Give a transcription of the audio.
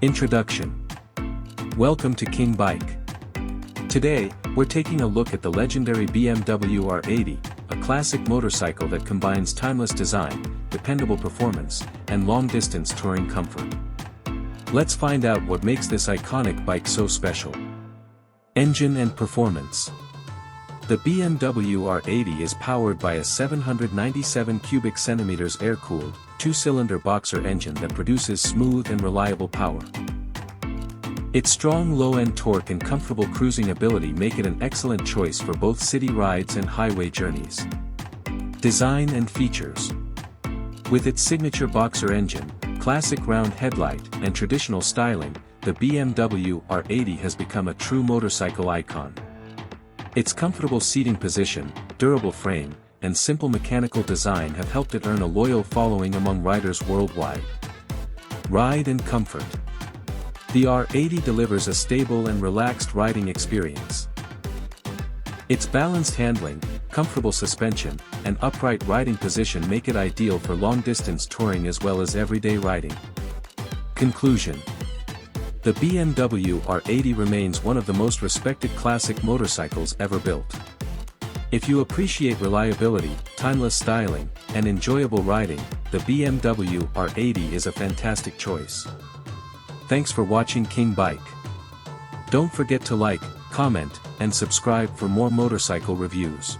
Introduction. Welcome to King Bike. Today, we're taking a look at the legendary BMW R80, a classic motorcycle that combines timeless design, dependable performance, and long-distance touring comfort. Let's find out what makes this iconic bike so special. Engine and performance. The BMW R80 is powered by a 797 cubic centimeters air-cooled, two-cylinder boxer engine that produces smooth and reliable power. Its strong low-end torque and comfortable cruising ability make it an excellent choice for both city rides and highway journeys. Design and features. With its signature boxer engine, classic round headlight, and traditional styling, the BMW R80 has become a true motorcycle icon. Its comfortable seating position, durable frame, and simple mechanical design have helped it earn a loyal following among riders worldwide. Ride and comfort. The R80 delivers a stable and relaxed riding experience. Its balanced handling, comfortable suspension, and upright riding position make it ideal for long-distance touring as well as everyday riding. Conclusion. The BMW R80 remains one of the most respected classic motorcycles ever built. If you appreciate reliability, timeless styling, and enjoyable riding, the BMW R80 is a fantastic choice. Thanks for watching King Bike. Don't forget to like, comment, and subscribe for more motorcycle reviews.